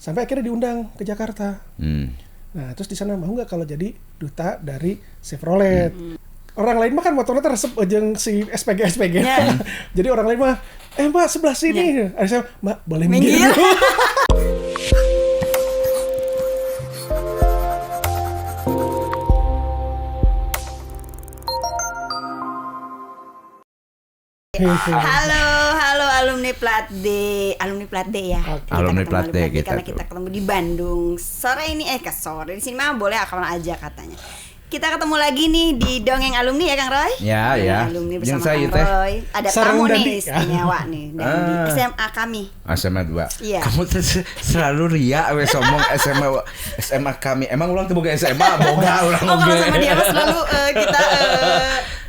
Sampai akhirnya diundang ke Jakarta. Nah, terus di sana mau nggak kalau jadi duta dari Chevrolet? Orang lain mah kan motornya teresep jeung si SPG. Jadi orang lain mah, Mbak sebelah sini. Ada saya, Mbak boleh minggir dulu. Halo alumni Plat D ya. Okay. Alumni Plat D kita karena kita ketemu di Bandung sore ini sore di sini mah boleh kapan aja katanya. Kita ketemu lagi nih di Dongeng Alumni ya Kang Roy? Ya. Alumni bersama Kang Roy. Ada tamu nih istimewa nih dari SMA kami. SMA 2. Iya. Kamu selalu ria we ngomong SMA kami. Emang ulang tuh boga SMA, boga ulang oge. Oh, sama dia selalu kita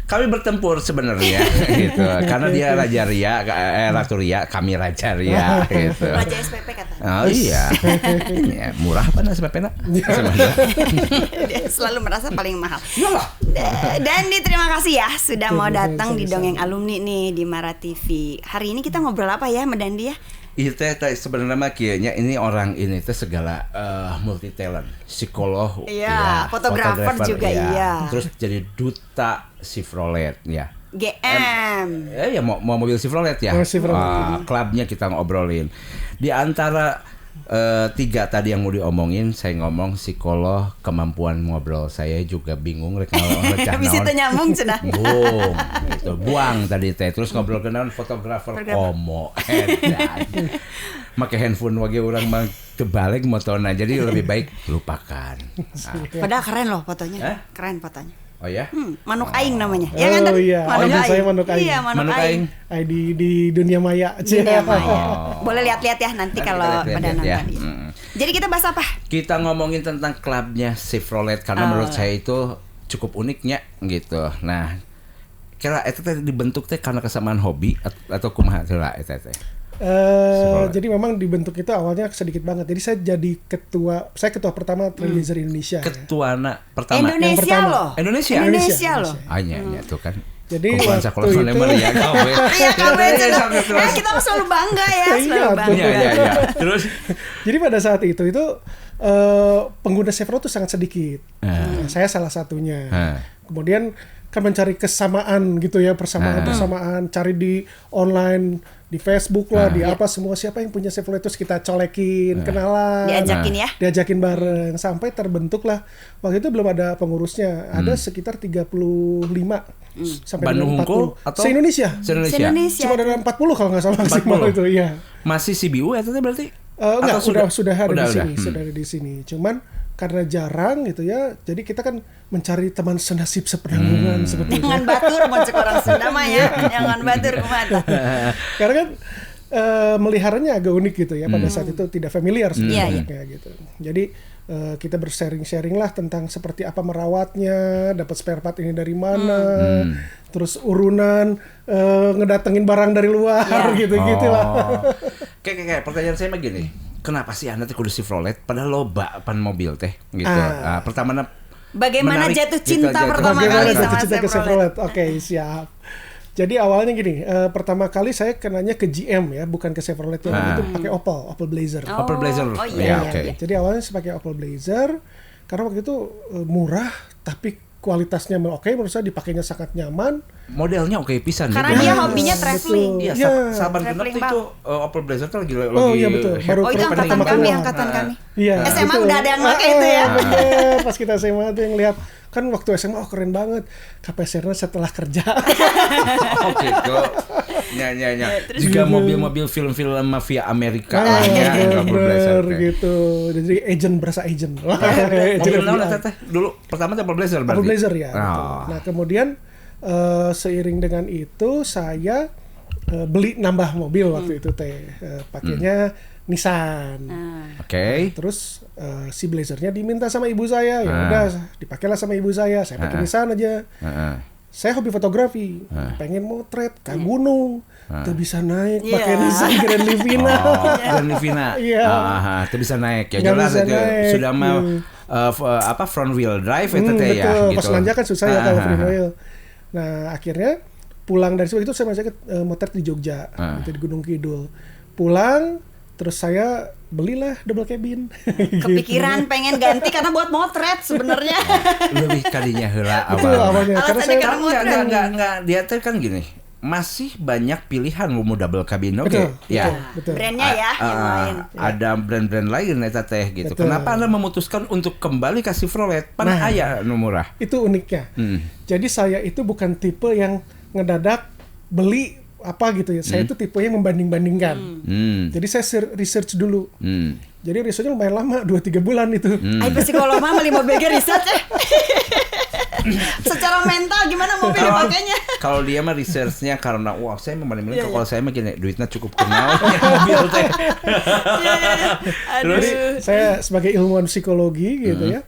kami bertempur sebenarnya gitu. Karena dia Raja Ria, Ratu Ria, kami Raja Ria gitu. Raja SPP katanya. Oh iya. Ya, murah apa SPP nak? Dia selalu merasa paling mahal. Dan terima kasih ya sudah mau datang di Dongeng Alumni nih di Mara TV. Hari ini kita ngobrol apa ya, Mbak Dandi ya? Itu sebenarnya mah kayaknya ini orang ini tuh segala multi talent, psikolog, fotografer juga iya. Terus jadi duta Chevrolet ya. GM. Ya mau mobil Chevrolet ya. Klubnya kita ngobrolin. Di antara 3 tadi yang mau diomongin, saya ngomong psikolog, kemampuan ngobrol saya juga bingung rek ngecah naon. Bisa nyambung cenah. Buang tadi teh terus ngobrol kenaon fotografer komo. Make handphone wage urang mah kebalik motona jadi lebih baik lupakan. Padahal keren loh fotonya. Keren fotonya. Oh ya? Manuk Aing namanya. Ya kan? Iya. Saya Manuk Aing. Iya, Manuk Aing. Di dunia maya. Boleh lihat-lihat ya nanti kalau pada nonton. Ya. Jadi kita bahas apa? Kita ngomongin tentang klubnya Chevrolet karena menurut saya itu cukup uniknya gitu. Nah, kira itu teh dibentuk teh karena kesamaan hobi atau kumaha heula eta teh? Jadi memang dibentuk itu awalnya sedikit banget. Jadi saya jadi ketua pertama Trailblazer Indonesia. Ketuana pertama. Indonesia loh. Indonesia loh. Hanya tuh kan. Jadi waktu itu kita selalu bangga ya, Iya. Terus jadi pada saat itu pengguna Chevrolet itu sangat sedikit. Saya salah satunya. Kemudian kan mencari kesamaan gitu ya, persamaan, cari di online, di Facebook lah, di apa semua siapa yang punya Chevrolet terus kita colekin, kenalan, diajakin bareng sampai terbentuklah. Waktu itu belum ada pengurusnya, ada sekitar 35 sampai Bandung 40 atau se-Indonesia. Cuma ada 40 kalau nggak salah maksimal itu, iya. Masih CBU ya berarti? Enggak, sudah ada di sini. Cuman karena jarang gitu ya, jadi kita kan mencari teman senasib sepenanggungan sebetulnya. Jangan batur mau cek orang Sunda mah ya, jangan batur kumata. Karena kan meliharanya agak unik gitu ya, pada saat itu tidak familiar sebenarnya gitu. Jadi kita bersharing lah tentang seperti apa merawatnya, dapat spare part ini dari mana, terus urunan ngedatengin barang dari luar gitu-gitulah. Kayak pertanyaan saya begini. Kenapa sih Anda tuh kudu Chevrolet padahal loba pan mobil teh gitu. Pertama bagaimana jatuh cinta pertama kali sama Chevrolet? Oke, siap. Jadi awalnya gini, pertama kali saya kenanya ke GM ya, bukan ke Chevrolet yang itu pakai Opel Blazer. Opel Blazer. Oh iya. Jadi awalnya saya pakai Opel Blazer karena waktu itu murah tapi kualitasnya oke, menurut saya dipakainya sangat nyaman. Modelnya oke pisan. Karena dia hobinya traveling. Iya, sahabat genep itu Opel Blazer tuh lagi iya betul. Baru itu angkatan kami. Iya. SMA udah ada yang pakai itu ya. Pas kita SMA tuh yang lihat kan waktu SMA keren banget. KPSR-nya setelah kerja. Gitu. Nya. Juga mobil-mobil film-film mafia Amerika lah ya. Opel Blazer gitu. Jadi berasa agent. Mobil naon teh? Dulu pertama Opel Blazer berarti. Opel Blazer ya. Nah, kemudian seiring dengan itu saya beli nambah mobil waktu itu pakainya Nissan. Oke. Terus si Blazernya diminta sama ibu saya, ya udah dipakailah sama ibu saya pakai Nissan aja. Saya hobi fotografi, pengen motret ke gunung, tuh bisa naik pakai Nissan Grand Livina. Grand Livina. Tuh bisa naik ya jelas itu sudah mau front wheel drive itu teh ya gitu. Pas nanjak kan susah ya kalau front wheel. Nah, akhirnya pulang dari situ saya masih motret di Jogja, gitu, di Gunung Kidul. Pulang Terus saya belilah double cabin. Kepikiran pengen ganti karena buat motret sebenarnya. Lebih kalinya heula Itu awalnya. Karena saya enggak dia tuh kan gini. Masih banyak pilihan mau double cabin betul, ya. Betul. Brandnya ya yang lain. Ada brand-brand lain eta teh gitu. Betul. Kenapa Anda memutuskan untuk kembali ke Chevrolet? Pan aya nu murah. Itu uniknya. Jadi saya itu bukan tipe yang ngedadak beli apa gitu ya. Saya itu tipe yang membanding-bandingkan. Jadi saya research dulu. Jadi researchnya lumayan lama, 2-3 bulan itu. Ayo psikolog mah beli mobil research ya. Secara mental gimana mobil dipakainya? Kalau dia mah researchnya karena wah saya membanding kalau saya mah gini duitnya cukup kenal mobil teh. Terus saya sebagai ilmuwan psikologi gitu ya.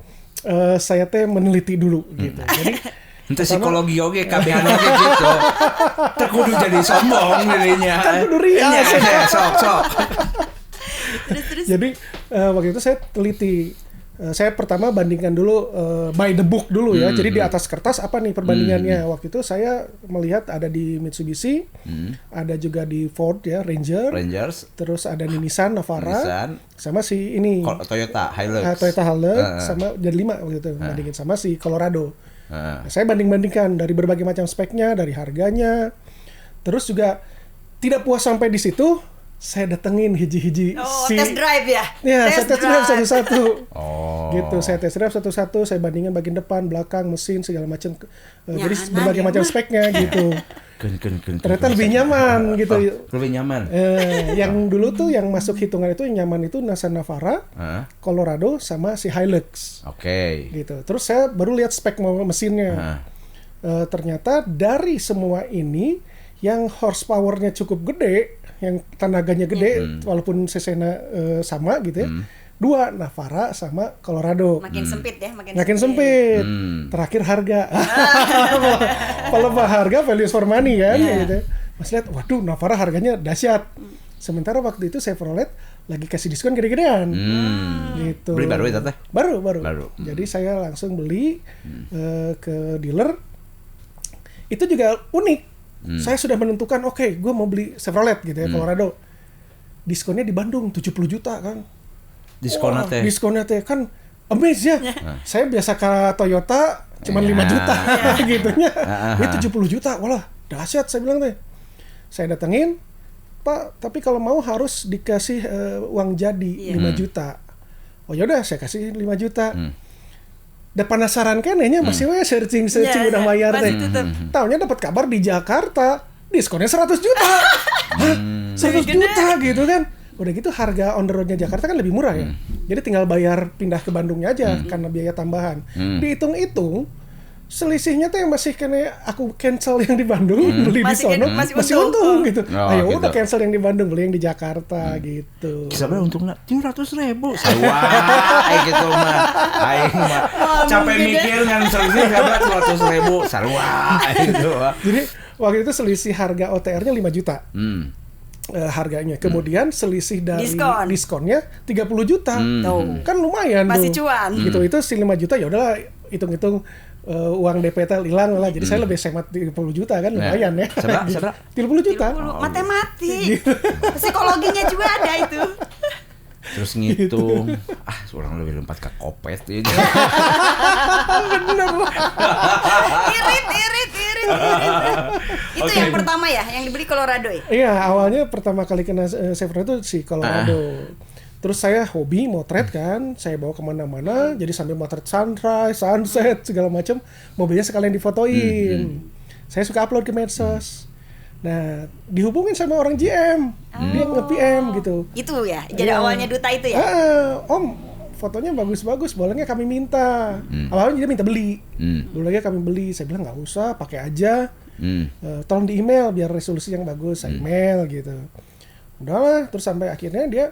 Saya teh meneliti dulu gitu. Jadi ente psikologi oge kabehan oge gitu. Teu kudu jadi sombong dirinya. Kan kudu ria. Sok. Terus. Jadi waktu itu saya teliti. Saya pertama bandingkan dulu by the book dulu ya. Jadi di atas kertas apa nih perbandingannya. Waktu itu saya melihat ada di Mitsubishi, ada juga di Ford ya, Rangers. Terus ada di Nissan Navara, sama si ini Toyota Hilux. Toyota Hilux sama jadi 5 waktu itu bandingin sama si Colorado. Nah, saya banding-bandingkan dari berbagai macam speknya, dari harganya. Terus juga tidak puas sampai di situ, saya datengin hiji-hiji test drive ya? Ya, saya test drive satu-satu. Gitu, saya test drive satu-satu, saya bandingkan bagian depan, belakang, mesin, segala macam. Jadi berbagai macam speknya gitu. Ternyata lebih nyaman gitu. Lebih nyaman. Yang dulu tuh yang masuk hitungan itu yang nyaman itu Nissan Navara, Colorado sama si Hilux. Oke. Gitu. Terus saya baru lihat spek mesinnya. Ternyata dari semua ini yang horsepower-nya cukup gede, yang tenaganya gede, walaupun cc-nya sama gitu ya. 2 Navara sama Colorado. Makin sempit ya, makin sempit. Terakhir harga. Kalau harga values for money kan gitu. Mas lihat, waduh Navara harganya dahsyat. Sementara waktu itu Chevrolet lagi kasih diskon gede-gedean. Gitu. Beli baru itu teh? Baru. Jadi saya langsung beli ke dealer. Itu juga unik. Saya sudah menentukan, oke, gue mau beli Chevrolet gitu ya, Colorado. Diskonnya di Bandung 70 juta kan. Diskonnya teh kan amazed ya. Saya biasa ke Toyota cuma 5 juta gitunya. Ini 70 juta. Walah, dahsyat saya bilang teh. Saya datengin, Pak, tapi kalau mau harus dikasih uang jadi 5 juta. Oh yaudah, saya kasih 5 juta. Udah penasaran kan masih searching udah bayar teh. Taunya dapat kabar di Jakarta diskonnya 100 juta. Hah? 100 juta gitu kan. Udah gitu harga on the road-nya Jakarta kan lebih murah ya. Jadi tinggal bayar pindah ke Bandungnya aja karena biaya tambahan. Dihitung-hitung selisihnya tuh yang masih kena aku cancel yang di Bandung, beli di sono masih untung gitu. Ayo udah cancel yang di Bandung, beli yang di Jakarta gitu. Sebenarnya untungnya 700.000 sarua gitu mah. Aing mah capek mikir ngan selisih 200.000 sarua gitu. Jadi waktu itu selisih harga OTR-nya 5 juta. Harganya. Kemudian selisih dari diskonnya 30 juta. Kan lumayan masih cuan. Gitu. Itu si 5 juta ya udahlah hitung-hitung uang DP hilang lah. Jadi saya lebih hemat 30 juta kan lumayan ya. Seberapa? 30 juta. Matematik. Psikologinya juga ada itu. Terus ngitung orang lebih lompat ke kopet ini. Bener. Irit. Itu yang pertama ya, yang dibeli Colorado ya? Iya, awalnya pertama kali kena Chevrolet itu si Colorado. Terus saya hobi motret kan, saya bawa kemana-mana, jadi sambil motret sunrise, sunset, segala macam, mobilnya sekalian difotoin. Saya suka upload ke medsos. Nah, dihubungin sama orang GM, dia nge-PM gitu. Itu ya, jadi awalnya duta itu ya? Om, fotonya bagus-bagus, boleh nggak kami minta? Awalnya dia minta beli, dulu lagi kami beli. Saya bilang nggak usah, pakai aja. Tolong di email biar resolusi yang bagus, saya email gitu. Udahlah, terus sampai akhirnya dia,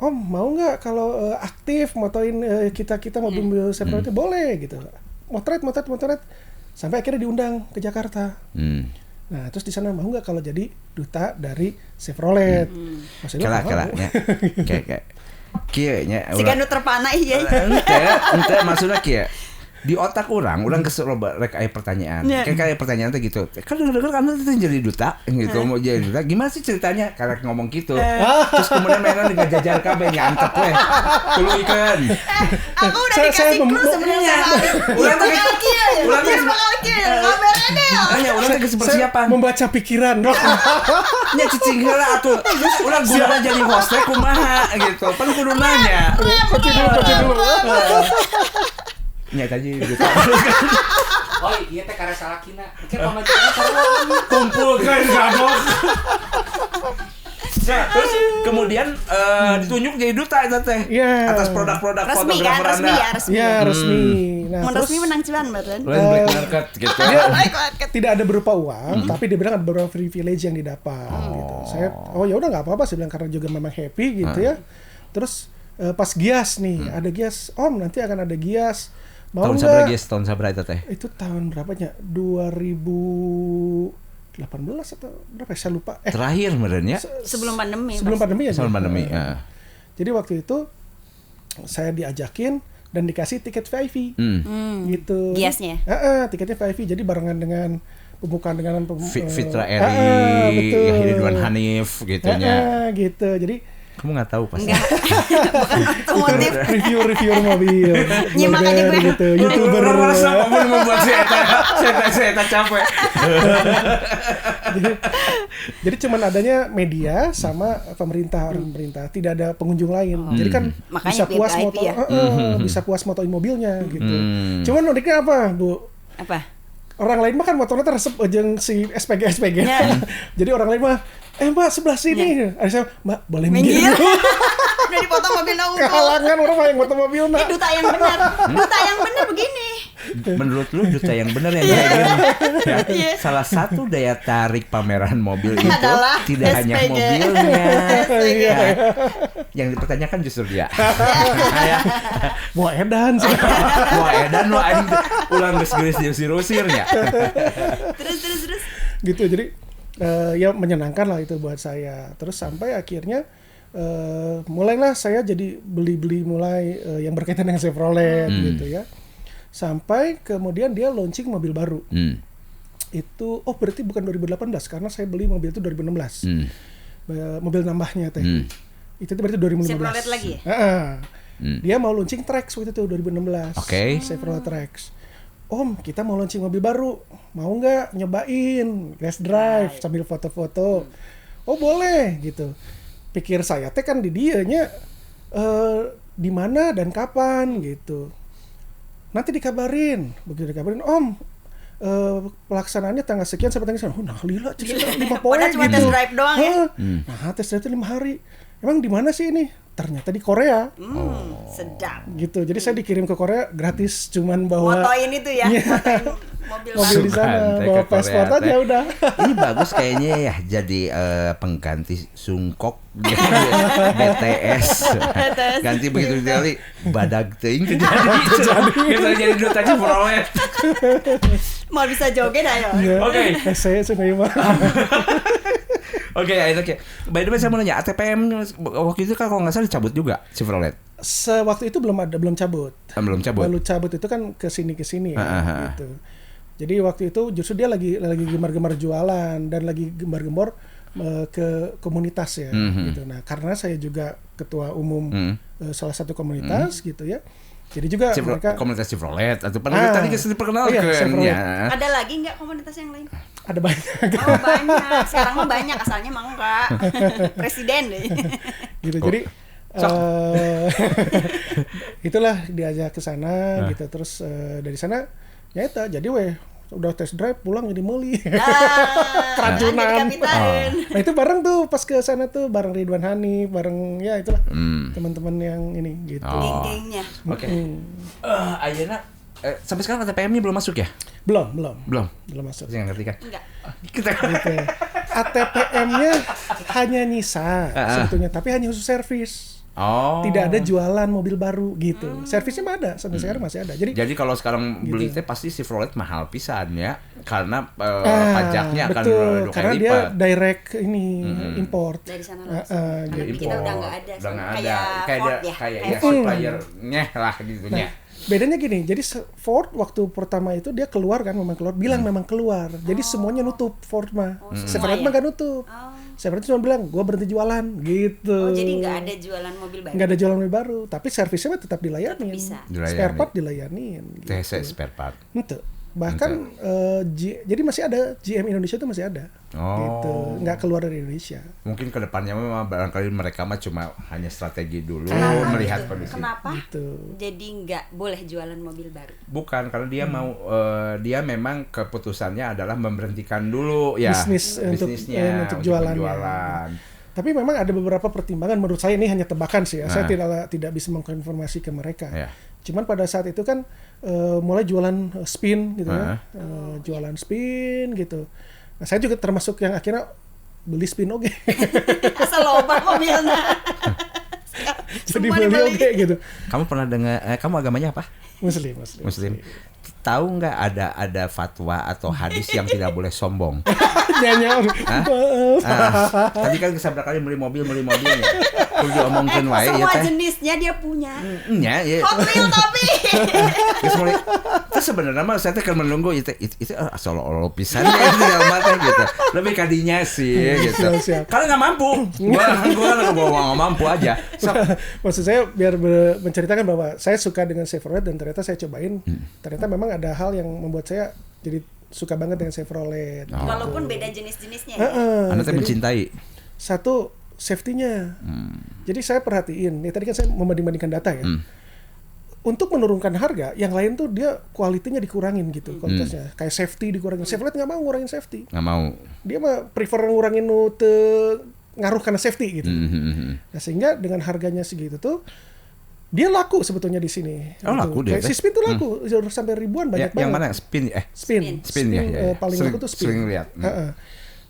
Om mau nggak kalau aktif motoin kita mobil Chevrolet boleh gitu. Motret. Sampai akhirnya diundang ke Jakarta. Nah, terus di sana mau nggak kalau jadi duta dari Chevrolet? Maksudnya kayak kieu nya. Si ganu terpana ieu. Ente maksudnya kieu. Di otak orang geus loba rek aya pertanyaan. Kayak pertanyaan teh gitu. Kan denger anda teh jadi duta gitu, mau jadi duta. Gimana sih ceritanya? Karena ngomong gitu. Terus kemudian mainan dengan jajar kabeh nyantep we. Tuluikeun. Aku udah dikasih clue sebenarnya. Urang teh bakal kieu. Ngaberede ya. Hanya urang teh geus persiapan membaca pikiran. Nya cicing heula atuh. Urang guna jadi host teh kumaha gitu. Pan kudu nanya. Kunci dulu. Nya tadi gitu. Oh iya teh karena salah kina. Mikir pamajikan sarua Kumpulkan gabok. Nah, terus kemudian ditunjuk jadi duta itu teh. Atas produk-produk resmi fotografer kan, Anda. resmi. Resmi. Nah, terus resmi menang cuan beren. Black market gitu. Tidak ada berupa uang, tapi dia bilang ada beberapa privilege yang didapat gitu. Saya ya udah enggak apa-apa, saya bilang karena juga memang happy gitu ya. Terus pas gias nih, ada gias. Om, nanti akan ada gias. Mau tahun sabra gias, tahun sabra itu teh? Itu tahun berapanya? 2018 atau berapa ya? Saya lupa. Terakhir meren ya? Sebelum pandemi. Sebelum pandemi ya. Sebelum pandemi. Jadi waktu itu saya diajakin dan dikasih tiket VIP. Gitu. Giasnya. Tiketnya VIP. Jadi barengan dengan pembukaan dengan Fitra Eri, Ridwan Hanif gitunya. Gitu. Jadi kamu nggak tahu pasti. Enggak. Bukan otomotif. Review mobil. Nyimak aja gue. Gitu, YouTuber. Merasa kamu membuat saya capek. Jadi cuman adanya media sama pemerintah, orang pemerintah, tidak ada pengunjung lain. Jadi kan bisa puas VIP moto, ya? bisa puas motoin mobilnya gitu. Cuman uniknya apa, Bu? Apa? Orang lain mah kan motornya teresep jeung si SPG. Jadi orang lain mah Mbak sebelah sini. Ada saya, Mbak boleh minggir. Udah dipotong mobil unggul. Kehalangan orang yang foto mobil nak. Duta yang benar. Duta yang benar begini. Menurut lu duta yang benar yang kayak gini? Ya, salah satu daya tarik pameran mobil itu adalah tidak hanya SPG. mobilnya. Ya, yang dipertanyakan justru dia. Mau edan sih. Mau aing ulang geus diusir-usirnya. Terus. Gitu, jadi ya menyenangkan lah itu buat saya. Terus sampai akhirnya mulailah saya jadi beli mulai yang berkaitan dengan Chevrolet gitu ya. Sampai kemudian dia launching mobil baru. Itu berarti bukan 2018 karena saya beli mobil itu 2016. Mobil nambahnya teh. Itu berarti 2015. Chevrolet lagi ya? Dia mau launching Trax waktu itu 2016. Chevrolet Trax. Om, kita mau launching mobil baru. Mau nggak nyobain test drive sambil foto-foto? Oh boleh gitu. Pikir saya teh kan di dianya di mana dan kapan gitu. Nanti dikabarin. Begitu dikabarin, Om, pelaksanaannya tanggal sekian sampai tanggal sekian. Nah, lila cerita 5 poin gitu. Cuma test drive doang ya? Nah, test drive itu 5 hari. Emang di mana sih ini? Ternyata di Korea. Sedap. Gitu. Jadi saya dikirim ke Korea gratis, cuman bawa motoin itu ya. Motoin mobil di sana, bawa paspor aja udah. Ini bagus kayaknya ya jadi pengganti sungkok BTS. Ganti begitu kali badag teuing jadi duta Chevrolet. Mau bisa joget ayo. Oke. Saya sudah mah. Oke. By the way saya mau nanya, ATPM waktu itu kan kalau nggak salah dicabut juga Chevrolet. Sewaktu itu belum cabut. Belum cabut. Lalu cabut itu kan kesini ya, gitu. Jadi waktu itu justru dia lagi gemar-gemar jualan dan lagi gemar-gemar ke komunitas ya, gitu. Nah karena saya juga ketua umum salah satu komunitas gitu ya. Jadi juga mereka komunitas Chevrolet atau tadi kita diperkenalkan ya. Ada lagi nggak komunitas yang lain? Ada banyak. Oh banyak. Sekarang mah banyak, asalnya mah enggak. Presiden deh. Gitu. Jadi itulah diajak ke sana gitu. Terus dari sana nyata jadi udah test drive pulang jadi meuli. Keracunan. Nah itu bareng tuh pas ke sana tuh bareng Ridwan Hanif, bareng ya itulah teman-teman yang ini gitu. Geng-gengnya. Oke. Ayeuna sampai sekarang ATPM-nya belum masuk ya? Belum masuk. Saya ngerti kan? Enggak. Kita ATPM-nya hanya nyisa sebetulnya, tapi hanya khusus servis. Tidak ada jualan mobil baru gitu. Servisnya mah ada, sampai sekarang masih ada. Jadi kalau sekarang beli teh pasti Chevrolet mahal pisan ya, karena pajaknya akan betul, 2 kali karena lipat. dia direct ini import. Dari sana langsung. Karena kita udah nggak ada. Udah nggak ada. Kayak Ford ya. Kayak suppliernya lah gitu nya. Bedanya gini, jadi Ford waktu pertama itu dia keluar kan, memang keluar, bilang memang keluar. Jadi semuanya nutup Ford mah. Chevrolet mah gak nutup. Chevrolet cuma bilang, gua berhenti jualan gitu. Jadi nggak ada jualan mobil baru. Nggak ada jualan mobil baru, tapi servisnya mah tetap dilayani. Spare part dilayanin. TC spare part. Itu. Bahkan jadi masih ada GM Indonesia itu masih ada. Gitu. Nggak keluar dari Indonesia. Mungkin kedepannya memang barangkali mereka mah cuma hanya strategi dulu melihat kondisi. Kenapa? Gitu. Jadi nggak boleh jualan mobil baru? Bukan, karena dia mau dia memang keputusannya adalah memberhentikan dulu ya bisnisnya untuk jualan. Tapi memang ada beberapa pertimbangan, menurut saya ini hanya tebakan sih ya. Saya tidak bisa mengkonfirmasi ke mereka. Cuman pada saat itu kan mulai jualan spin gitu ya. Jualan spin gitu. Nah, saya juga termasuk yang akhirnya beli spin oge. Asal loba mobilnya. Jadi beli oge gitu. Kamu pernah dengar kamu agamanya apa? Muslim. Tahu nggak ada fatwa atau hadis yang tidak boleh sombong? Nyanyi. Tadi kan kesabar kali beli mobilnya. Kudu diomongkeun wae ya semua teh. jenisnya dia punya. Nya ya. Hot wheel tapi. Geus mulai. Terus sebenarnya mah saya teh kan menunggu itu asal-olo pisan ya itu dalam mata gitu. Lebih kadinya sih gitu. Kalau nggak mampu, gua nggak mampu aja. Maksud saya biar menceritakan bahwa saya suka dengan Chevrolet dan ternyata saya cobain. Ternyata memang ada hal yang membuat saya jadi suka banget dengan Chevrolet. Walaupun beda jenis-jenisnya. Anda teh mencintai. Satu, safety-nya. Jadi saya perhatiin, tadi kan saya membanding-bandingkan data ya. Untuk menurunkan harga, yang lain tuh dia kualitinya dikurangin gitu, kualitasnya. Kayak safety dikurangin. Chevrolet nggak mau ngurangin safety. Nggak mau. Dia mah prefer ngurangin ngaruh karena safety gitu. Nah, sehingga dengan harganya segitu tuh dia laku sebetulnya di sini. Oh, laku dia. Si spin tuh laku, sampai ribuan banyak banget. Yang mana? Spin ya. Paling laku tuh spin. Sering lihat.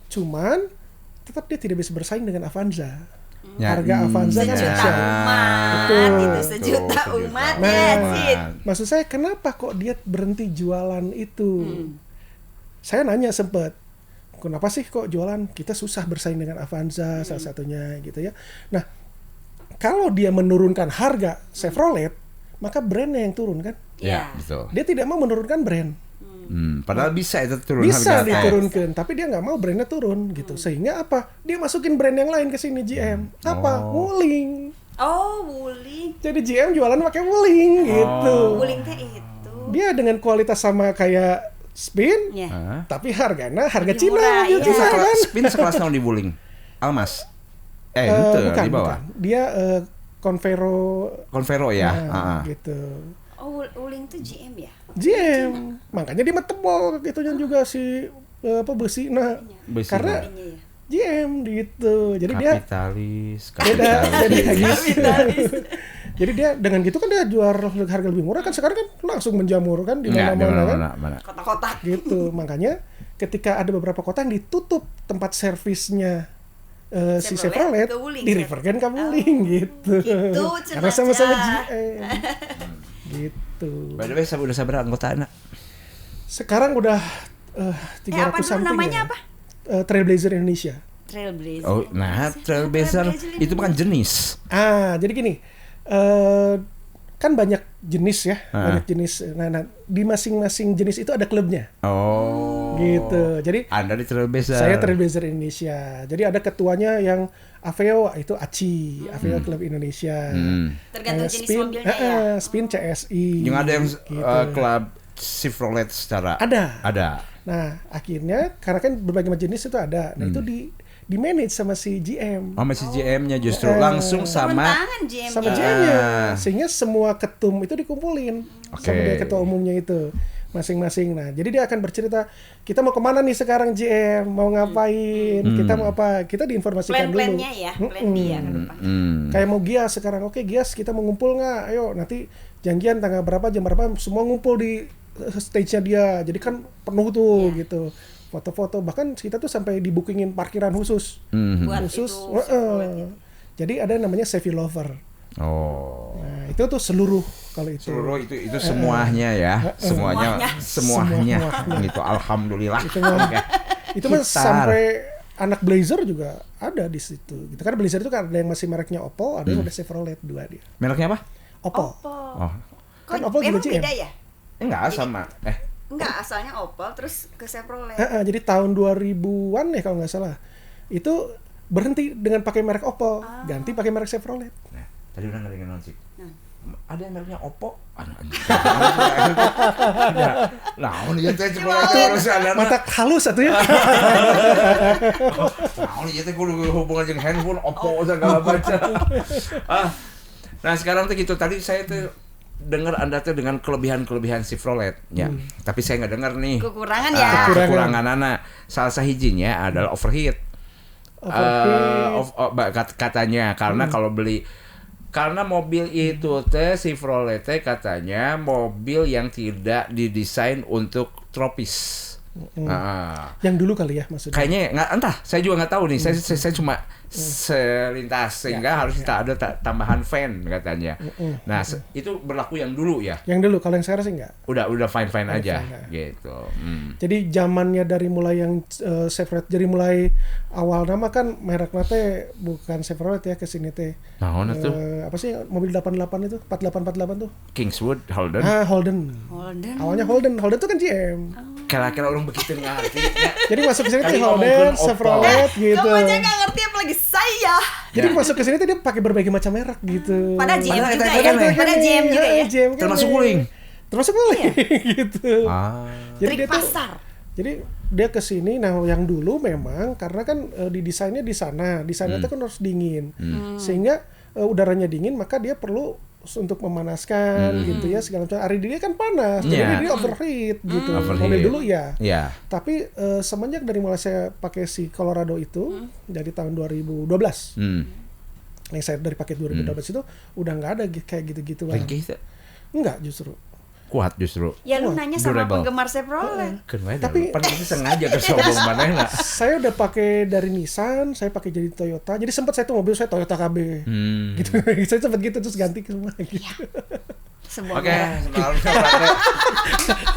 Cuman tetap dia tidak bisa bersaing dengan Avanza. Harga Avanza kan sejuta umat. Itu sejuta umat ya, Cid. Maksud saya kenapa kok dia berhenti jualan itu? Saya nanya sempet, kenapa sih kok jualan? Kita susah bersaing dengan Avanza salah satunya gitu ya. Nah, kalau dia menurunkan harga Chevrolet, maka brandnya yang turun kan? Iya, betul. Dia tidak mau menurunkan brand. Padahal bisa itu turun bisa harga. Diturunkan, tapi dia nggak mau brandnya turun gitu. Sehingga apa? Dia masukin brand yang lain ke sini GM. Apa? Wuling. Oh, Wuling. Jadi GM jualan pakai Wuling gitu. Wuling teh itu. Dia dengan kualitas sama kayak Spin, tapi harga Cina gitu kan. Spin sekelas tahun di Wuling. Almas. Bukan, di bawah. Bukan. Dia Convero ya. Gitu. Oh, Wuling tuh GM ya? GM. Makanya dia tebal gitunya juga si besi. Nah, karena GM gitu. Jadi kapitalis. Jadi dia dengan gitu kan dia jual harga lebih murah kan, sekarang kan langsung menjamur kan di mana-mana kan. Kota-kota. Gitu. Makanya ketika ada beberapa kota yang ditutup tempat servisnya si Chevrolet di-referkan ke Wuling gitu. Karena sama-sama GM. Gitu. By the way, udah sabar anggota anak. Sekarang udah 300 something. Namanya apa? Trailblazer Indonesia. Trailblazer. Oh, nah Trailblazer itu bukan jenis. Jadi gini, kan banyak jenis ya, banyak jenis. Nah, di masing-masing jenis itu ada klubnya. Oh. Gitu. Jadi Anda di Trailblazer. Saya Trailblazer Indonesia. Jadi ada ketuanya yang Aveo itu ACI, Aveo Club Indonesia. Tergantung jenis mobilnya ya. Spin CSI. Yang ada yang klub Chevrolet secara ada. Nah, akhirnya karena kan berbagai macam jenis itu ada. Nah, itu di manage sama si GM. Sama si GM-nya justru langsung sama GM-nya. Sehingga semua ketum itu dikumpulin sama dia ketua umumnya itu masing-masing. Nah, jadi dia akan bercerita, kita mau kemana nih sekarang GM, mau ngapain, kita mau apa, kita diinformasikan dulu. Plan-plannya ya, plan dia ke depan. Kayak mau Gias sekarang, oke Gias kita mau ngumpul nggak? Ayo nanti janjian tanggal berapa, jam berapa, semua ngumpul di stage-nya dia. Jadi kan penuh tuh gitu. Foto-foto, bahkan kita tuh sampai dibookingin parkiran khusus. Buat khusus. itu. Jadi ada namanya Chevy Lover. Oh. Nah, itu tuh seluruh kalau itu. Seluruh itu semuanya ya. Semuanya gitu. Alhamdulillah. Itu mah sampai anak Blazer juga ada di situ. Gitu kan Blazer itu kan ada yang masih mereknya Oppo, ada yang udah Chevrolet dua dia. Mereknya apa? Oppo. Oh. Kan Oppo juga GM. beda ya? Enggak sama. Enggak, asalnya Oppo terus ke Chevrolet. Jadi tahun 2000-an ya kalau nggak salah. Itu berhenti dengan pakai merek Oppo, ganti pakai merek Chevrolet. Nah, tadi udah ngeri sih. Ada yang mereknya Oppo. Nah, ini teh terus ada mata halus satu ya. Nah, ini teh kudu hubungan jeung handphone Oppo segala macam. Nah, sekarang tuh gitu tadi saya tuh dengar Anda tuh dengan kelebihan-kelebihan Chevrolet ya. Tapi saya nggak dengar nih kekurangan ya. Kekurangan anak. Salah sahijinya adalah overheat. Katanya karena kalau beli karena mobil itu teh Chevrolet teh katanya mobil yang tidak didesain untuk tropis. Yang dulu kali ya maksudnya. Kayaknya nggak entah, saya juga nggak tahu nih. Saya cuma selintas sehingga harus kita ada tambahan fan katanya. Nah, itu berlaku yang dulu ya. Yang dulu, kalau yang sekarang sih enggak. Udah fine aja gitu. Jadi zamannya dari mulai yang Chevrolet, jadi mulai awal nama kan mereknya teh bukan Chevrolet ya ke sini teh. Nah, tuh. Apa sih mobil 88 itu? 48 tuh. Kingswood, Holden. Holden. Awalnya Holden tuh kan GM. Kira-kira orang begitu ngerti. Jadi masuk ke sini tuh Holden, Chevrolet gitu. Kamu aja nggak ngerti apalagi saya. Jadi masuk ke sini tuh dia pakai berbagai macam merek gitu. Pada GM juga ya. Pada GM juga ya. Termasuk Wuling. Gitu. Jadi trik pasar. Jadi dia ke sini, nah yang dulu memang karena kan didesainnya di sana itu kan harus dingin. Sehingga udaranya dingin maka dia perlu untuk memanaskan gitu ya segala macam. Hari dia kan panas, jadi dia overheat gitu. Mobil dulu ya. Tapi semenjak dari mulai saya pakai si Colorado itu dari tahun 2012. Yang saya dari paket 2012 itu udah nggak ada kayak gitu-gitu lah. Enggak justru. Kuat justru. Ya lu nanya sama penggemar Chevrolet. Tapi itu sengaja kesombong manehna. Saya udah pakai dari Nissan, saya pakai jadi Toyota. Jadi sempat saya tuh mobil saya Toyota KB. Gitu. Saya sempat gitu terus ganti ke semua gitu. Oke,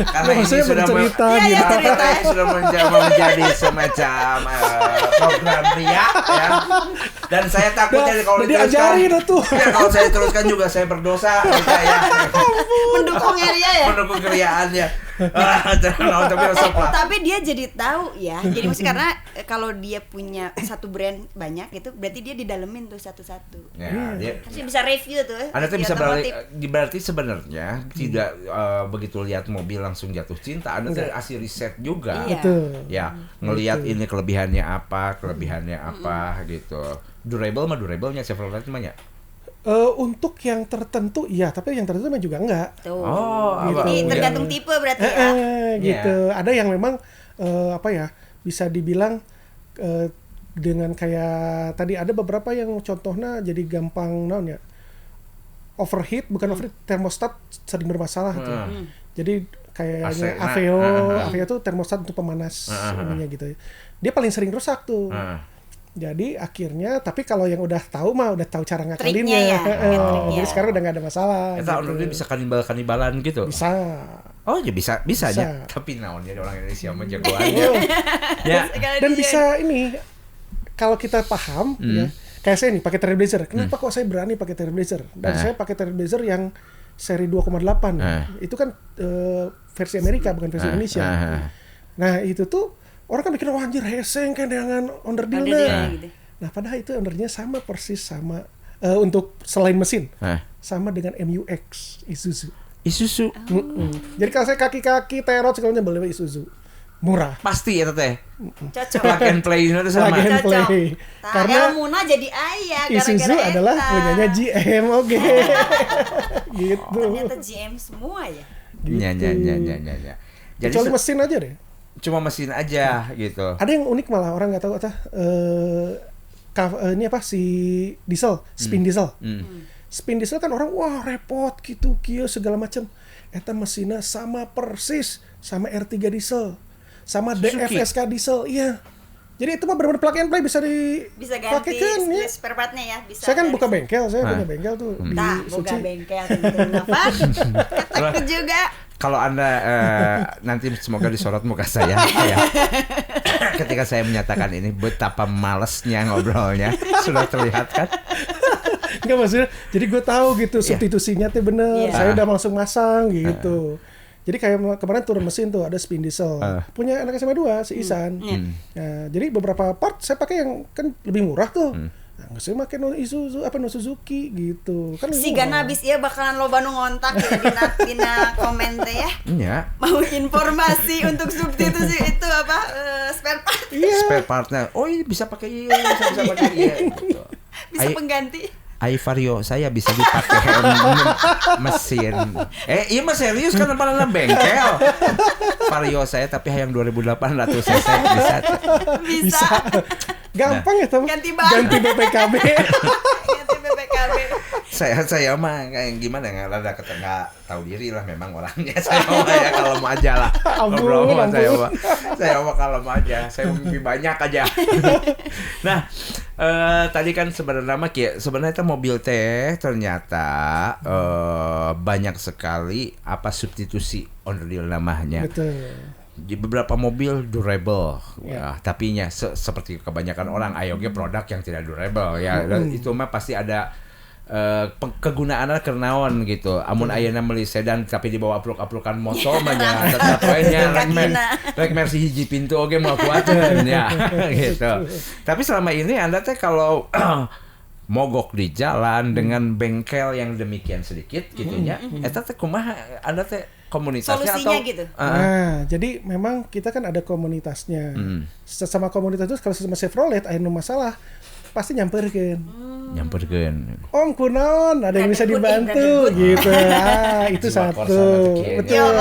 karena ini sudah menjadi semacam program ria ya. Dan saya takut jadi kalau diteruskan. Kalau saya teruskan juga saya berdosa ya. Mendukung ria ya. Mendukung keriaannya. Tapi dia jadi tahu ya. Jadi mesti karena kalau dia punya satu brand banyak itu berarti dia didalemin tuh satu-satu. Ya, dia bisa review tuh. Anda tuh bisa berarti sebenarnya tidak begitu lihat mobil langsung jatuh cinta. Anda tuh asli riset juga. Ya, ngelihat ini kelebihannya apa gitu. Durable-nya Chevrolet mah ya. Untuk yang tertentu iya, tapi yang tertentu memang juga enggak. Tuh. Gitu. Jadi tergantung tipe berarti ya. Gitu. Ada yang memang bisa dibilang dengan kayak tadi ada beberapa yang contohnya jadi gampang overheat, bukan overheat, termostat sering bermasalah tuh. Jadi kayaknya Aveo tuh termostat untuk pemanas namanya gitu. Dia paling sering rusak tuh. Jadi akhirnya, tapi kalau yang udah tahu cara ngakalinnya. Ya. Jadi sekarang udah nggak ada masalah. Kita gitu. Dia bisa kanibalan gitu. Bisa. Oh ya bisa aja. Tapi naonnya orang Indonesia mah jagoannya. Ya. Dan bisa ini kalau kita paham ya. Kayak saya nih pakai Trailblazer. Kenapa kok saya berani pakai Trailblazer? Dan saya pakai Trailblazer yang seri 2,8. Itu kan versi Amerika bukan versi Indonesia. Nah, itu tuh orang kan mikir, wah anjir heseng kan dengan onder dealer. Gitu. Nah, padahal itu ondernya sama persis sama untuk selain mesin. Sama dengan MUX Isuzu. Jadi kalau saya kaki-kaki terot segalanya beli Isuzu. Murah. Pasti ya teh. Cocok. Plug and play itu sama. Plug and play. Karena Muna jadi ayah Isuzu adalah punyanya GM, oke. Gitu. Ternyata GM semua ya. Gitu. Ya. Jadi kecuali mesin aja deh. Cuma mesin aja gitu. Ada yang unik malah orang nggak tahu ini apa si diesel, spin diesel. Spin diesel kan orang wah repot gitu, segala macam. Eta mesinnya sama persis sama R3 diesel, sama DFSK diesel, iya. Jadi itu mah benar-benar plug and play bisa ganti kan, ya. spare partnya ya. Bisa saya kan buka bengkel, punya bengkel tuh di buka Suci. bengkel kenapa? Ketek juga. Kalau Anda nanti semoga disorot muka saya ya. Ketika saya menyatakan ini betapa malesnya ngobrolnya sudah terlihat kan? Enggak maksudnya, jadi gue tahu gitu substitusinya tuh bener. Saya udah langsung masang gitu. Jadi kayak kemarin turun mesin tuh ada spin diesel. Punya anak SMA 2 si Isan. Nah, jadi beberapa part saya pakai yang kan lebih murah tuh. Nah, saya pakai no Suzuki gitu. Kan Sigan habis ya bakalan loba nu ngontak ya dina komen teh ya. Iya. Mau informasi untuk substitusi itu apa spare part. Spare partnya. Oh, ini bisa pakai bisa pakai gitu. Bisa pengganti. Vario saya bisa dipakai mesin. Iya mas serius kan mana bengkel. Vario saya tapi yang 2800 cc bisa. Gampang ya teman. Ganti BPKB. Ganti BPKB. Saya mah kayak gimana ya, rada nggak tahu diri lah memang orangnya. Saya mah ya kalau mau aja lah. Ngobrol saya mah kalau mau aja. Saya mimpi banyak aja. Nah, tadi kan sebenarnya itu mobil teh ternyata banyak sekali substitusi onderdil namanya. Betul. Di beberapa mobil durable, tapinya seperti kebanyakan orang ayoge produk yang tidak durable ya. Itu mah pasti ada kegunaannya kernaon gitu. Amun ayeuna meuli sedan tapi dibawa apluk-aplukan motor mah nya tetep we nya rek Mercy hiji pintu oge moal kuateun ya gitu. Tapi selama ini Anda teh kalau mogok di jalan dengan bengkel yang demikian sedikit gitunya, eta teh kumaha Anda teh komunitasnya solusinya atau gitu. Nah, jadi memang kita kan ada komunitasnya. Sesama komunitas itu kalau sama Chevrolet aya nu masalah pasti nyamperkeun. Om kunaon, ada yang bisa dibantu gitu. Itu satu. Betul.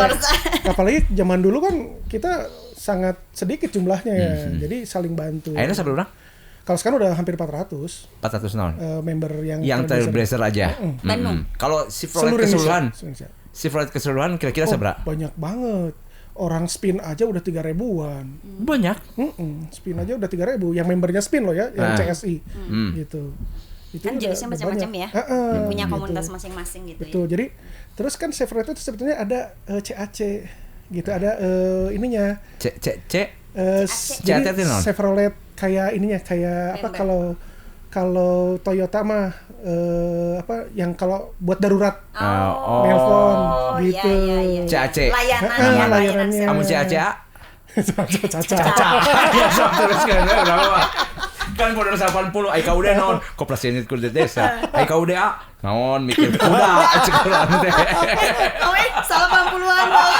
Apalagi zaman dulu kan kita sangat sedikit jumlahnya ya. Jadi saling bantu. Ayeuna sabaraha? Kalau sekarang udah hampir 400. 400 naon? Member yang Trailblazer aja. Kalau Chevrolet keseluruhan kira-kira seberapa? Banyak banget. Orang spin aja udah 3.000-an. Banyak. Spin aja udah 3.000. Yang membernya spin loh ya, yang CSI. Gitu. Itu kan jenisnya macam-macam ya. Punya komunitas masing-masing gitu. Betul. Jadi terus kan Chevrolet itu sebetulnya ada CAC gitu, ada ininya. Jadi Chevrolet kayak ininya kayak apa kalau Toyota mah yang kalau buat darurat nelpon gitu. CAC. Layanannya. Kamu CAC? Caca. Kan modal 80 ai ka udah naon koperasi unit kerja desa ai ka udah naon mikir kuda cekulan teh salah 80-an banget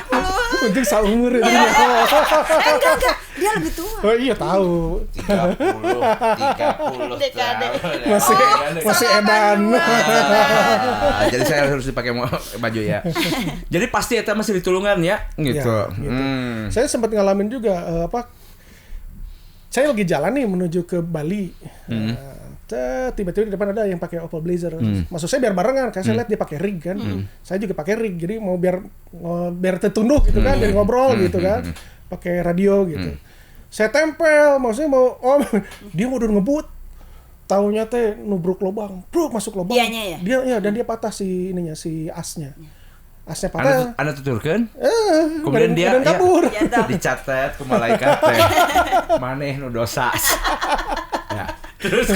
80. Untung seumur itu. Enggak, dia lebih tua. Oh iya tahu. 30 dekade. Masih edan. Jadi saya harus dipakai baju ya. Jadi pasti eta masih ditulungan ya gitu. Saya sempat ngalamin juga saya lagi jalan nih menuju ke Bali. Tiba-tiba di depan ada yang pakai Opel Blazer. Maksud saya biar barengan, karena saya lihat dia pakai rig kan. Saya juga pakai rig, jadi mau biar tertunduh gitu kan, dan ngobrol gitu kan, pakai radio gitu. Saya tempel, maksudnya dia mau ngebut, taunya teh nubruk lobang, masuk lobang. Dianya ya? Dia dan dia patah si asnya. Asnya patah. Anda tuturkeun? Kemudian dia kabur. Dicatat ku malaikat teh. Maneh nu dosa. Ya. Terus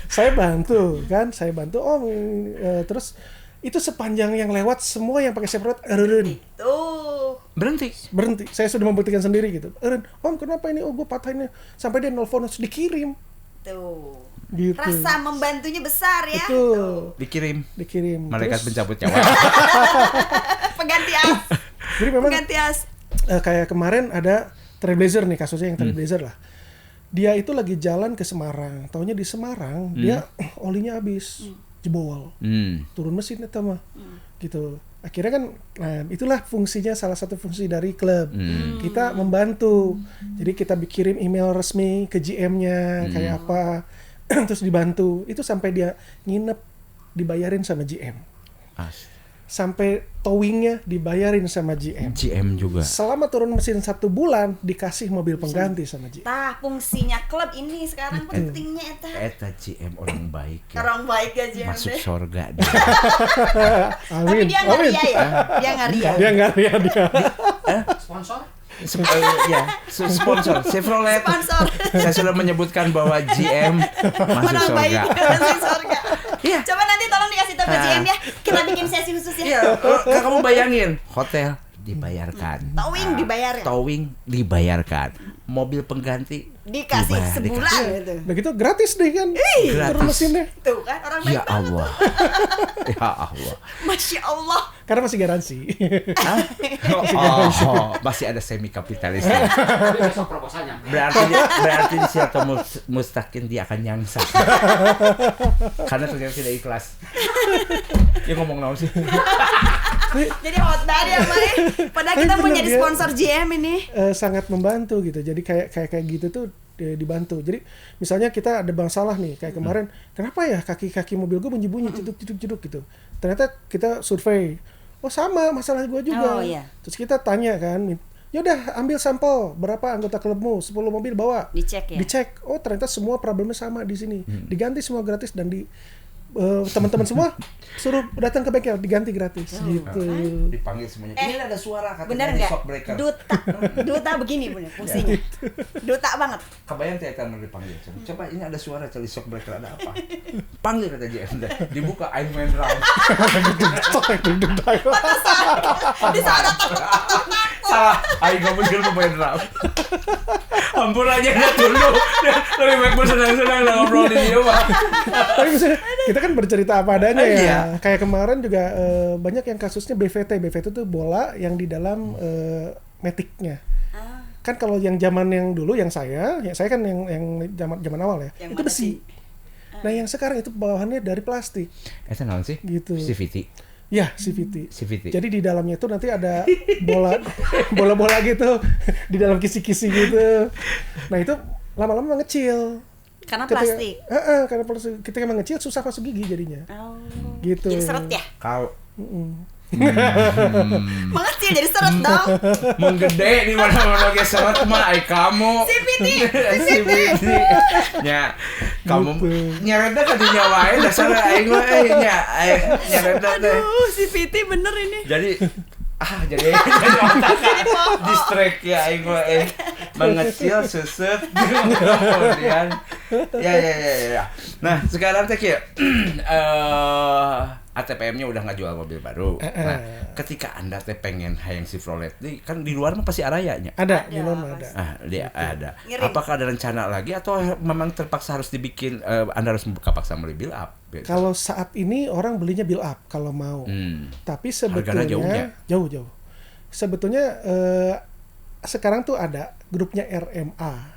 saya bantu terus itu sepanjang yang lewat semua yang pakai Chevrolet eureun. Berhenti. Saya sudah membuktikan sendiri gitu. Om kenapa ini? Gue patahinnya. Sampai dia nelfon harus dikirim. Tuh. Gitu. Rasa membantunya besar ya. Betul. Dikirim. Terus, Malaikat pencabut nyawa. Pengganti as. Jadi memang pengganti as. Kayak kemarin ada Trailblazer nih, kasusnya yang Trailblazer lah. Dia itu lagi jalan ke Semarang. Taunya di Semarang dia olinya habis, jebol. Turun mesin itu mah. Gitu. Akhirnya kan itulah fungsinya, salah satu fungsi dari klub. Kita membantu. Jadi kita kirim email resmi ke GM-nya kayak apa. Terus dibantu. Itu sampai dia nginep dibayarin sama GM. sampai towingnya dibayarin sama GM. GM juga. Selama turun mesin 1 bulan dikasih mobil pengganti sama GM. Tah fungsinya klub ini sekarang pentingnya Eta GM orang baik ya. Orang baik ya GM. Masuk deh. surga dia. Tapi dia nggak ria ya. Dia nggak ria. Dia nggak ria dia. Sponsor? Sponsor Chevrolet. Sponsor. Saya sudah menyebutkan bahwa GM masuk Orang baik surga. masuk surga. Iya. Coba nanti tolong dikasih tahu ke GM ya. Kita bikin sesi khusus ya. Iya, kamu bayangin, hotel dibayarkan. Towing dibayarkan. Towing dibayarkan. Mobil pengganti Dikasih sebulan gitu. Udah gitu gratis deh kan. Gratis. Turun mesinnya. Tuh kan orang baik Ya banget. Allah. Ya Allah. Masya Allah. Karena masih garansi. Hah? Masih ada semi kapitalis. Tapi besok proposalnya. Berarti si Atau Mustaqim dia akan nyangsa. Karena ternyata tidak ikhlas. Dia ngomong naon sih? Jadi hot dari ya Mai. Padahal kita mau bener jadi dia. sponsor GM ini. Sangat membantu gitu. Jadi kayak gitu tuh dibantu. Jadi misalnya kita ada masalah nih kayak kemarin, kenapa ya kaki mobil gue bunyi-bunyi jeduk gitu. Ternyata kita survei, oh sama masalah gue juga. Oh, iya. Terus kita tanya kan, ya udah ambil sampel berapa anggota klubmu, 10 mobil bawa. Dicek ya. Dicek, oh ternyata semua problemnya sama di sini. Diganti semua gratis dan teman-teman semua suruh datang ke bengkel diganti gratis gitu. Dipanggil semuanya. Ini ada suara katanya Bener di nggak? shock breaker. Duta begini bener fungsinya. Duta banget. Kebayang tidak mau dipanggil. Coba ini ada suara tadi shock breaker ada apa? Panggil kata GM. Dibuka I went round. Di sana Salah. Aing gak mungkin main round. Ampun aja dia dulu. Lebih baik bersenang-senang dan ngobrol di dia mah. Tapi misalnya kita kan bercerita apa adanya ya. Iya. Kayak kemarin juga banyak yang kasusnya BVT. BVT itu bola yang di dalam metiknya. Kan kalau yang zaman yang dulu yang saya kan yang zaman awal ya. Yang itu mana besi. Nah, yang sekarang itu bawahannya dari plastik. Itu naon sih? Gitu. CVT. Ya, CVT. CVT. Jadi di dalamnya itu nanti ada bola-bola gitu di dalam kisi-kisi gitu. Nah, itu lama-lama mengecil. Karena plastik. Karena plastik. Ketika mengecil susah masuk gigi jadinya. Oh. Gitu. Jadi seret ya? Kalau Mengecil jadi seret dong. menggede di mana-mana ge seret mah ai kamu. CVT. CVT. Nya kamu nyareda ka dinya wae dasar aing mah nya nyareda teh. Aduh, CVT bener ini. Jadi jadi otak distract ya aing mah mengecil suset kemudian ya. Nah, sekarang teh kieu ATPM-nya udah nggak jual mobil baru. Nah, ketika Anda teh pengen hayang Chevrolet, kan di luar mah pasti arayanya. Ada, di luar mah ada. Dia ada. Ngirim. Apakah ada rencana lagi atau memang terpaksa harus dibikin Anda harus paksa beli build up? Kalau saat ini orang belinya build up kalau mau. Tapi sebetulnya Harganya jauh. Sebetulnya sekarang tuh ada grupnya RMA.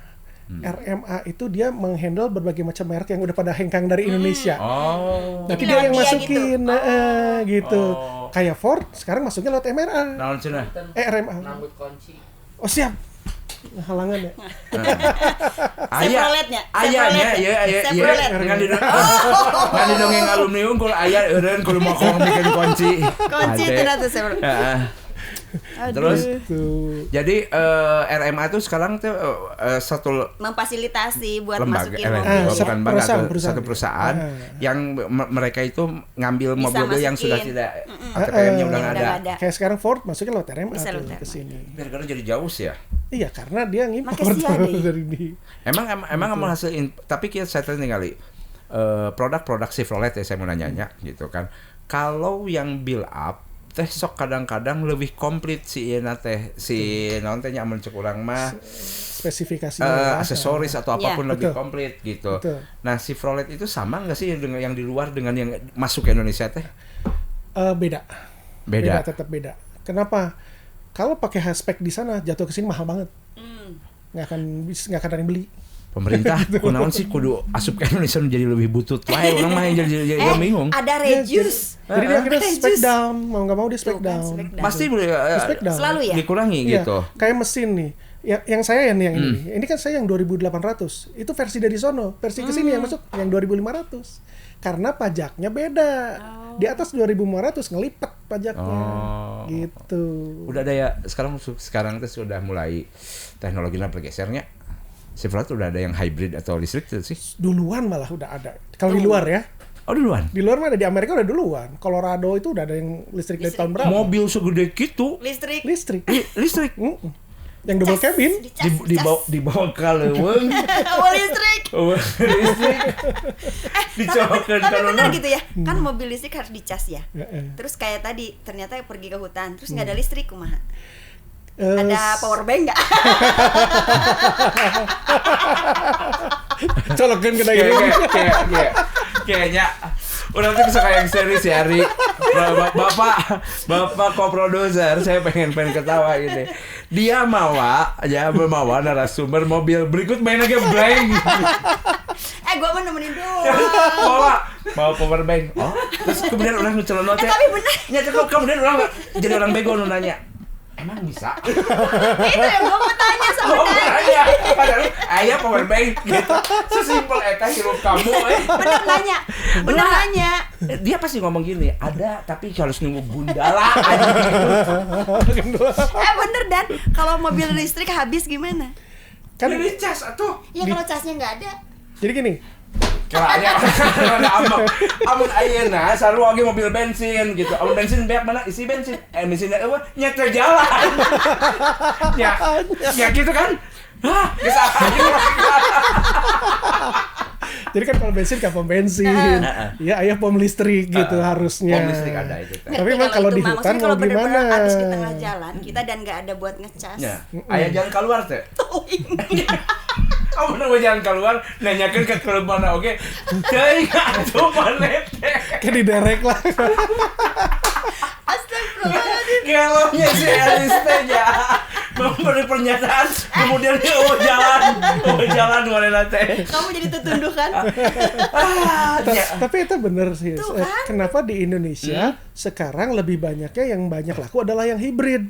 RMA itu dia menghandle berbagai macam merek yang udah pada hengkang dari Indonesia. Oh. Tapi dia yang Dia masukin, gitu. Oh. Kayak Ford sekarang masuknya lewat MRA. Naon cenah? RMA. Rambut kunci. Oh siap. Halangan ya. Chevroletnya. Ayahnya ya Chevrolet. ngan di dongeng alumni unggul ayah eureun kudu mokong bikin kunci. Kunci Ade. ternyata Chevrolet. Heeh. Terus Tuh. jadi RMA itu sekarang tuh satu Memfasilitasi buat lembaga masukin mobil. bukan lembaga, perusahaan. satu perusahaan yang mereka itu ngambil Bisa mobil yang sudah masukin. tidak ATPM-nya udah nggak Udah ada. nggak ada. Kayak sekarang Ford masukin lewat RMA Bisa tuh lewat ke sini. Biar jadi jauh sih ya. Iya, karena dia ngimpor Makasih ya, Dei. dari di. Emang hasil tapi kita saya tinggali produk-produk Chevrolet ya saya mau nanya gitu kan. Kalau yang build up teh sok kadang-kadang lebih komplit si ieu teh si naon teh nya amun cek urang mah Spesifikasinya aksesoris atau apapun Ya. lebih Betul. komplit gitu. Betul. Nah, si Chevrolet itu sama nggak sih dengan yang di luar dengan yang masuk ke Indonesia teh? beda. Beda. Tetap beda. Kenapa? Kalau pakai spek di sana jatuh ke sini mahal banget. Nggak akan ada yang beli. Pemerintah kunaon sih kudu asup ke Indonesia menjadi lebih butut wae orang mah yang jadi bingung. Ada reduce. Jadi dia akhirnya Reduce. spek down, mau nggak mau dia spek Tuh kan, down. spek down. Pasti boleh Spek down. Selalu ya? dikurangi Iya, gitu. kayak mesin nih. Yang saya yang ini. Ini kan saya yang 2800. Itu versi dari sono. Versi ke sini yang masuk yang 2500. Karena pajaknya beda. di atas 2.500 ngelipet pajaknya. Gitu. Udah ada ya sekarang itu sudah mulai teknologinya bergesernya. Chevrolet udah ada yang hybrid atau listrik tuh sih. Duluan malah udah ada. Kalau di luar ya. Oh duluan? Di luar mah ada, di Amerika udah duluan. Colorado itu udah ada yang listrik dari tahun berapa? Mobil segede gitu. Listrik. Listrik. Yang double cabin. Dibawa ke leuweung. Oh listrik. Listrik. Dicobakan tapi kalau benar gitu ya. Kan mobil listrik harus dicas ya. Heeh. Terus kayak tadi ternyata pergi ke hutan terus nggak ada listrik kumaha. Ada power bank nggak? Colokin ke daya. Kayaknya orang tuh suka yang serius ya Ari. Bapak co-producer, saya pengen ketawa ini. Dia bawa narasumber mobil berikut main aja blank. Gua mau nemenin doang. Bawa power bank. Oh, terus kemudian orang ngecelonot ya. Tapi bener. Nyata kemudian orang jadi orang bego nanya. Emang bisa? Itu yang gue mau tanya sama Dani. Padahal ayah power bank gitu. Sesimpel eta hirup kamu Bener nanya. Dia pasti ngomong gini, ada tapi harus nunggu gundala aja gitu. Bener Dan, kalau mobil listrik habis gimana? Kan ini cas atuh. Ya kalau casnya nggak ada. jadi gini. Caranya amun ayeuna sarua ge mobil bensin gitu. Amun bensin beak mana isi bensin. Mesinnya eueuh nyetel jalan. Ya gitu kan. Hah, geus Jadi kan kalau bensin ke pom bensin. Ya ayah pom listrik gitu harusnya. Pom listrik ada itu. Tapi memang kalau di hutan mau gimana? Kalau habis di tengah jalan, kita dan nggak ada buat ngecas. Ya. Ayah jalan keluar teh. Kamu nunggu jalan keluar, nanyakan ke klub mana, oke? Jadi atuh mana teh? Kayak diderek lah. Astagfirullahaladzim. Gelongnya si Elis teh ya. Memberi pernyataan, kemudian dia jalan mana teh. Kamu jadi tertunduh kan? Tapi itu bener sih. Tuh, kan? Kenapa di Indonesia sekarang lebih banyaknya yang banyak laku adalah yang hibrid?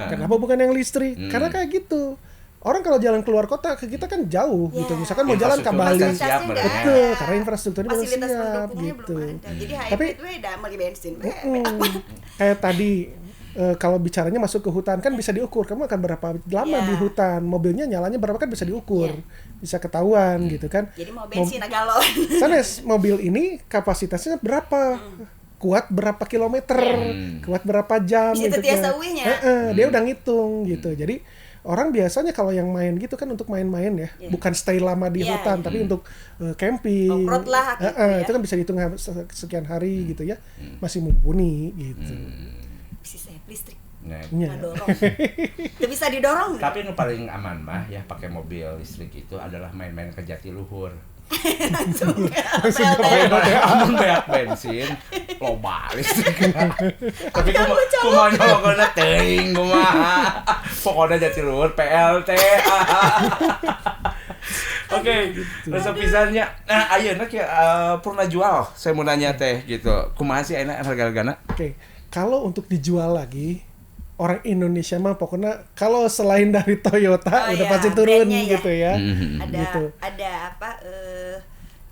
Kenapa bukan yang listrik? Karena kayak gitu. Orang kalau jalan keluar kota ke kita kan jauh gitu. Misalkan mau jalan ke Bali. Betul, karena infrastrukturnya belum Fasilitas siap pendukungnya gitu. belum ada. Jadi Tapi hybrid udah beli bensin. kayak tadi kalau bicaranya masuk ke hutan kan bisa diukur. Kamu akan berapa lama di hutan? Mobilnya nyalanya berapa kan bisa diukur. Bisa ketahuan gitu kan. Jadi mau bensin galon. Sanes mobil ini kapasitasnya berapa? Kuat berapa kilometer? Kuat berapa jam? Bisa gitu tiasa kan. uihnya. Dia udah ngitung gitu. Jadi orang biasanya kalau yang main gitu kan untuk main-main ya, bukan stay lama di hutan, tapi untuk camping. Off-road lah gitu ya. Itu kan bisa dihitung sekian hari gitu ya, masih mumpuni gitu. Bisa saya listrik. Ya. Dorong. Itu bisa didorong. Tapi yang paling aman mah ya pakai mobil listrik itu adalah main-main ke Jatiluhur. Amun beak bensin loba listrik. Tapi kumaha nyolokna teuing kumaha. Pokona Jatiluhur PLT. Oke, resep pisannya. Nah, ayeuna pernah jual. Saya mau nanya teh gitu. Kumaha sih ayeuna harga-hargana? Oke. Kalau untuk dijual lagi, orang Indonesia mah pokoknya kalau selain dari Toyota udah pasti turun gitu ya. Ada apa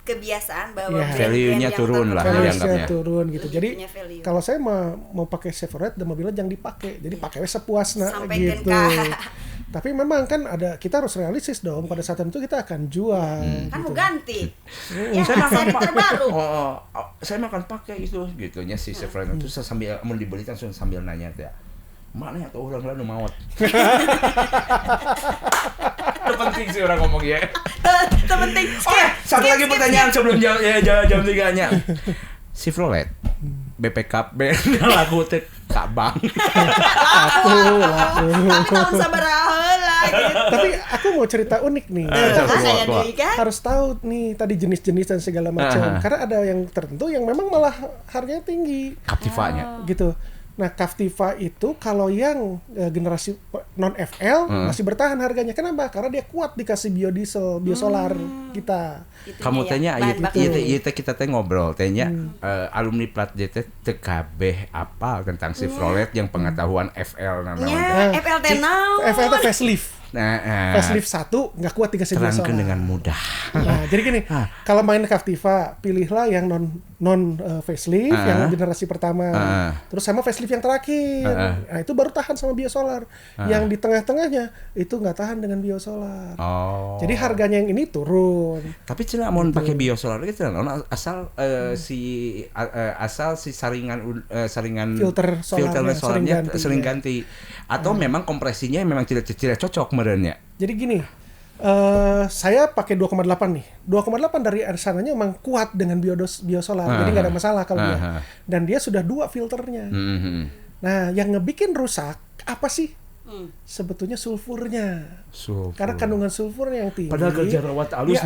kebiasaan bahwa value-nya turun lah value-nya turun gitu. Jadi kalau saya mau pakai Chevrolet dan mobilnya jangan dipakai. Jadi pakai sepuasna gitu. Tapi memang kan kita harus realistis dong, pada saat itu kita akan jual. Kan gitu. mau ganti. Saya makan terbaru. Saya makan pakai itu gitunya si Chevrolet itu sambil mau dibeli langsung sambil nanya ya. Mana ya tuh orang lain maut. Itu penting sih orang ngomong ya. Itu penting. Satu lagi pertanyaan sebelum jam 3-nya. Chevrolet BPKB laku teh kabang. Laku. Tapi tahun sabaraha lah gitu. Tapi aku mau cerita unik nih. Harus tahu nih tadi jenis-jenis dan segala macam. Karena ada yang tertentu yang memang malah harganya tinggi. Captiva-nya. Gitu. Nah, Captiva itu kalau yang generasi non FL masih bertahan harganya. Kenapa? Karena dia kuat dikasih biodiesel, biosolar kita. Kamu tanya iya kita teh ngobrol tehnya alumni plat DT TKB apa tentang Chevrolet yang pengetahuan FL namanya. FLT now. FL itu facelift. Facelift 1 nggak kuat dikasih biosolar. Terangkan dengan mudah. Nah, jadi gini, kalau main Captiva, pilihlah yang non facelift, yang generasi pertama. Terus sama facelift yang terakhir. Nah, itu baru tahan sama biosolar. Yang di tengah-tengahnya itu nggak tahan dengan biosolar. Jadi harganya yang ini turun. Tapi cina mau pakai biosolar itu asal si saringan filter solarnya sering ganti. Atau memang kompresinya memang tidak cocok merenya. Jadi gini, saya pakai 2,8 nih. 2,8 dari sananya memang kuat dengan biosolar. Jadi nggak ada masalah kalau dia. Dan dia sudah 2 filternya. Nah, yang ngebikin rusak apa sih? Sebetulnya sulfurnya. Karena kandungan sulfurnya yang tinggi. Padahal jerawat halus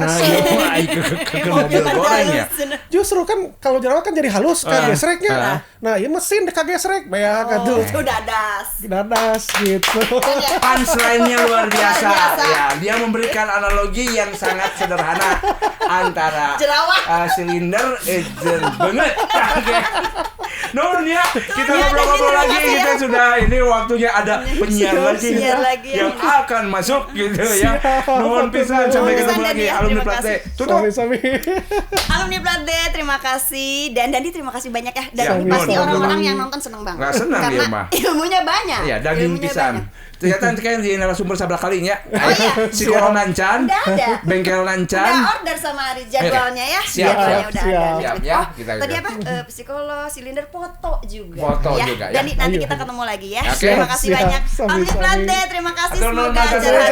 ke mobil goreng ya. Justru kan kalau jerawat kan jadi halus kan gesreknya. Nah, ini mesin kagesrek ya kan tuh. Itu Dadas gitu. Punchline-nya luar biasa. Ya, dia memberikan analogi yang sangat sederhana antara jerawat silinder banget. Nun ya, kita ngobrol-ngobrol lagi, kita sudah ini waktunya ada penyiar lagi yang akan masuk gitu ya. Nuhun pisan, sampai ketemu lagi alumni Plat D. Tutup. Alumni Plat D, terima kasih. Dan Dandi terima kasih banyak ya. Dan pasti orang-orang yang nonton seneng banget. Nggak senang dia mah. Ilmunya banyak. Iya, daging pisan. Ternyata kan di narasumber sebelah kalinya. Si Koro Nancan, Bengkel Nancan. Udah order sama Ari jadwalnya ya. Siap. Ya, tadi apa? Psikolog, silinder, foto juga. Ya. Dan nanti kita ketemu lagi ya. Okay. Terima kasih banyak. Alumni Plat D, terima kasih. Semoga acara.